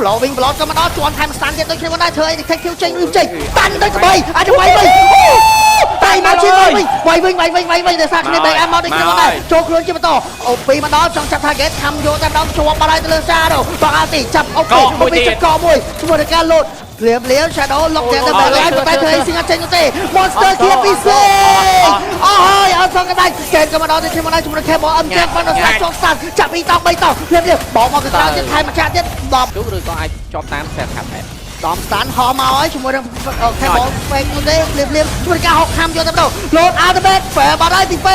ប្លោវិញប្លោក៏មកដល់ជាន់ថែមស្តានទៀតដូចគ្នាមិនដែរធ្វើអីខេគៀវចេញឬចេញតាន់ទៅក្បីអាចទៅវាយវិញតែមកជិះវាយវិញតែសាគ្នាបែកអាមកដូចគ្នាមិនដែរចូលខ្លួនជាបន្តអូពីមកដល់ចង់ចាប់ target ខំយកតែម្ដងជាប់បាត់ហើយទៅលើសាដូបងអាទីចាប់អូពីចាប់កមួយជាមួយនឹងការលោតលៀម Shadow លុកទាំងទៅបែកហើយតែធ្វើស៊ីងអត់ចេញទេ Monster គៀពិសេសអស់ហើយអត់សងកដៃកេនក៏មកដល់ទៅជាមួយនឹង Cable អឹមចេះប៉ុន្តែស្ដាប់ចុះស្ដាប់ចាប់ពីតង់3តង់លៀមបងមកកណ្ដាលទៀតថែមមួយចាក់ទៀត10ឬក៏អាចជាប់តាមខ្សែខាត់ដែរដំស្តានហមមកហើយជាមួយនឹង Cable ពេកនោះទេលៀមជួយការហុកខំយកទៅដល់លោត Ultimate ហ្វែបាត់ហើយពីពេ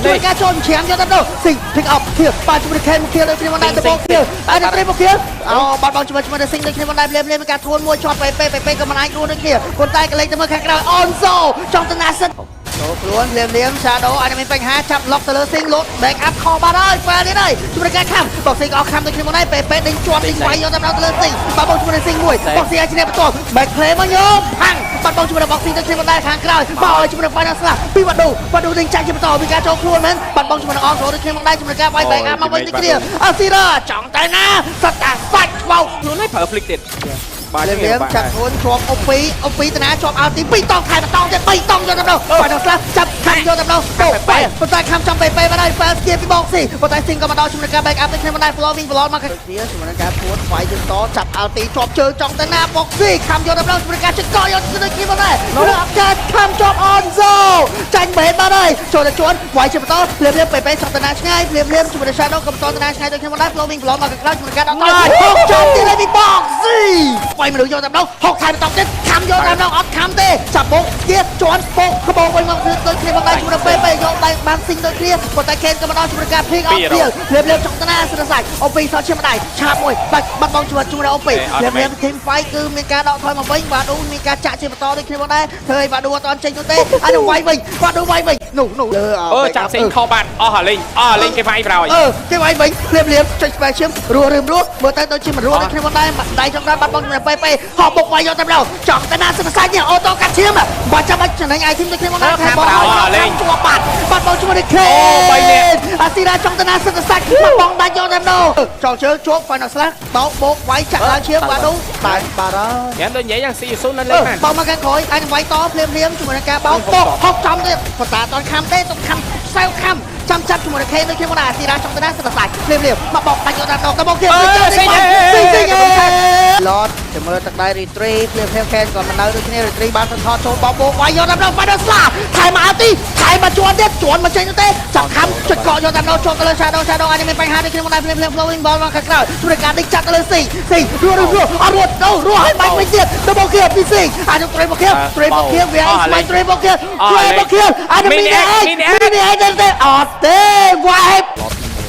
ជួយការចូលច្រាំយកទៅដល់ស៊ី pick up ធៀបបាទជាមួយនឹង Ken មកគៀលដូចគ្នាមិនដែរទៅបងគៀលតែត្រីមកគៀលអូបាត់បងជាមួយនឹងស៊ីដូចគ្នាមិនដែរលៀមការខ្លួនមួយជាប់ពេក៏មិនអាចរួនដូចគ្នាប៉ុន្តែក៏លេងទៅមើលខាងក្រៅ Onzo ចង់ទៅណាសិនចូលខ្លួនលៀម Shadow អាចមានបញ្ហាចាប់ឡុកទៅលើស៊ីងលោត back up ខបាត់ហើយហ្វែនេះហើយជាមួយនឹងការខំបងស៊ីក៏អស់ខំដូចគ្នាមិនដែរពេដេញជាប់ដេញវាយយកទៅដល់ទៅលើស៊ីបាទបងជាមួយនឹងស៊ីមួយបងស៊ីអាចឈ្នះបន្ទាល់ back play មកយោផាំងបាទបងជាមួយនឹងបងស៊ីដូចគ្នាមិនដែរខាងក្រៅមកឲ្យជាមួយនឹង final slap ពីវ៉ាដូដេញចាក់ជាបន្តពីការចូលខ្លួនមែនបាទបងជាមួយនឹង Onzo ដូចគ្នាមិនដែរជាមួយនឹងការវាយ back up មកវិញដូចគ្នាអាស៊ីរ៉ាចង់តែណាសត្វតាសាច់បោកខ្លួនឲ្យប្រើ flick ទៀតបាទលៀមចាប់ខ្លួនជាប់អូពីតាណាជាប់អល់ទី2តង់ខែ1តង់ទៀត3តង់យកទៅដល់បាទដល់ស្លាប់ចាប់ខំយកទៅដល់ទៅប៉ុន្តែខំចំពេមកដល់ហ្វែស្គីពីបងស៊ីប៉ុន្តែស៊ីងក៏មកដល់ជាមួយនឹងការ back up ដូចគ្នាមិនដែរ flowing ball មកគ្នាជាមួយនឹងការពួនវាយទៅតចាប់អល់ទីជាប់ជើងចង់ទៅណាបងស៊ីខំយកទៅដល់ជាមួយនឹងការជិះកកយកទៅដូចគ្នាមិនដែររកការខំជាប់ Onzo ចាញ់បេតបាត់ហើយចូលទៅជួនវាយជាបន្តលៀមពេសង់ទៅណាឆ្ងាយលៀមជាមួយនឹង Shadow ក៏បន្តទៅណាឆ្ងាយដូចគ្នាមិនដែរ flowing ball មកក្រៅជាមួយនឹងការដល់ចាប់ទីលេពីបងស៊ីវាយមនុស្សយកតែម្ដងហុកថែមតង់ទៀតខំយកតែម្ដងអត់ខំទេចាប់បុកទៀតជាន់បុកក្បោងវិញមកដូចគ្នាមកដៃជាមួយនឹងពេយកដៃបានស៊ីងដូចគ្នាប៉ុន្តែខេនក៏មកដល់ជាមួយនឹងការភីកអត់ទៀតលៀមចង់តាណាស្រសាច់អូពីសោះឈាមដៃឆាបមួយបាត់បងជាមួយនឹងអូពីលៀមធីម fight គឺមានការដកថយមកវិញវ៉ាឌូមានការចាក់ជាបន្តដូចគ្នាមកដែរធ្វើឲ្យវ៉ាឌូអត់ទាន់ចេញនោះទេអាចវាយវិញវ៉ាឌូវាយវិញនោះលើចាប់ស៊ីងខោបាត់អស់ហើយលេងគេវាយប្រោយគេវាយវិញលៀមចុចស្បែកឈាមរស់មើលទៅដូចជាមិនរស់ដូចគ្នាមកដែរដៃចង់ដល់បាត់បងជាមួយពេហោបុកវាយយកតែម្ដងចង់តែណាសិនសាច់នេះអូតូកាត់ឈាមបើចាំបាច់ចំណេញអាយធីមដូចគ្នាមកដែរតែបងលេងជាប់បាត់បងជាមួយនឹងខេអាស៊ីរ៉ាចង់តែណាសិនសាច់បងដាច់យកតែម្ដងចង់ជើជោគ final slash បោកវាយចាក់ឡើងឈាមបាទនោះតែបាទហើយយ៉ាងដូចញ៉ៃយ៉ាងស៊ីស៊ុននៅលេងបងមកខាងក្រោយអាចវាយតភ្លាមជាមួយនឹងការបោកហុកចំទៀតប៉ុន្តែអត់ខំទេទុំខំសៅខំចាំចាប់ជាមួយនឹងខេដូចគ្នាមកដែរអាស៊ីរ៉ាចង់តែណាសិនសាច់ភ្លាមមកបោកដាច់យកតែម្ដងទៅបងទៀតស៊ីឡតចាំមើលទឹកដៃ retrieve ភ្លាមខេក៏មិននៅដូចគ្នា retrieve បានសន្ធចូលបោកវាយយកតែម្ដង final slash ថែមមកអត់ទីថែមមកជាន់ទៀតជាន់មកចេញទៅទេចាប់ខំចុចកកយកតែម្ដងចូលទៅលើ shadow អាចមានបញ្ហាដូចគ្នាមកដែរភ្លាម flowing ball មកខាងក្រៅជួយការដេញចាក់ទៅលើស៊ីរស់ឲ្យបាច់វិញទៀតទៅបងkia ពីស៊ីអាចទៅត្រីមកkia វាឲ្យស្មៃត្រីមកkia អាចមានទេអត់ទេវាយ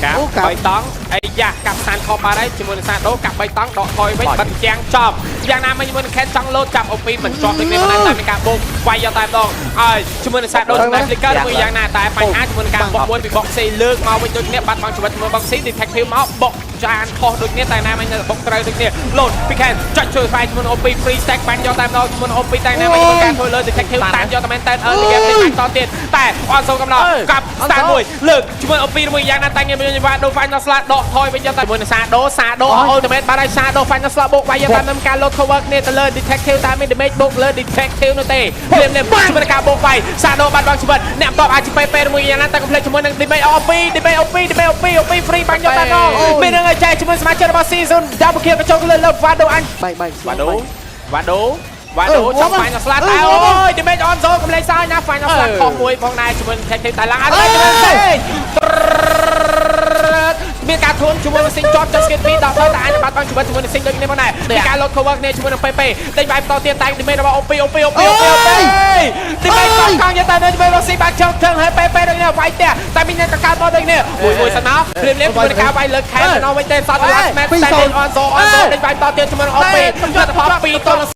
កាប់3តង់អីយ៉ាកាប់សានខប់បាត់ហើយជាមួយនឹងសាដូកាប់3តង់ដកថយវិញបិទជាងចំយ៉ាងណាមិញជាមួយនឹងខេនចង់លោតចាប់អូពីមិនជាប់ដូចគ្នាតែមានការបោកវាយយកតែម្ដងហើយជាមួយនឹងសាដូសម្រាប់ flicker មួយយ៉ាងណាតែបញ្ហាជាមួយនឹងការបោកមួយពីបុកស៊ីលើកមកវិញដូចគ្នាបាត់បង់ជីវិតជាមួយបុកស៊ី detective មកបុកចានខុសដូចគ្នាតែណាមិញបុកត្រូវដូចគ្នាលោតពីខេនចុចជួយវាយជាមួយអូពី free stack បាញ់យកតែម្ដងជាមួយអូពីតែណាមិញក្នុងការធ្វើលើ detective តាមយកតែមែនតែនិយាយនេះបាញ់តទៀតតែអត់សូវកំណត់កាប់ stand មួយលើកជាមួយអូពីមួយយ៉ាងណាតែមានវ៉ាដូ final slot ដកថយវិញយកតែជាមួយនឹងសាដូ ultimate បាត់ហើយសាដូ final slot បុកវាយយកតែនឹងការលោត cover គ្នាទៅលើ detective តែមាន damage បុកលើ detective នោះទេភ្លាមជាមួយនឹងការបុកវាយសាដូបាត់បង់ជីវិតអ្នកតបអាចពេមួយយ៉ាងណាតែ complete ជាមួយនឹង damage OP free បាញ់យកតែដល់មាននឹងចែកជាមួយសមាជិករបស់ season double kill ក៏ចូលលើ Vado អញវ៉ាដូចង់ final slot តែអូយ damage Onzo កំលេងសើចណា final slot ខុសមួយផងដែរជាមួយ detective តែឡើងអត់មានការធន់ជាមួយនឹង Sing ជាប់ just skip 2ដល់ទៅតែអាចបាត់បង់ជីវិតជាមួយនឹង Sing ដូចគ្នាផងដែរមានការ load cover គ្នាជាមួយនឹង PP តែវាយបន្តទៀតតែ damage របស់ OP damage កង់យកតែជាមួយនឹង Sing បាក់ចង់ហើយ PP ដូចនេះវាយតែមានអ្នកកកើតមកដូចនេះមួយសិនមកព្រាមជាមួយនឹងការវាយលើខែដល់វិញទេសត last match តែ Onzo តែវាយបន្តទៀតជាមួយនឹង OP លទ្ធផល2ទល់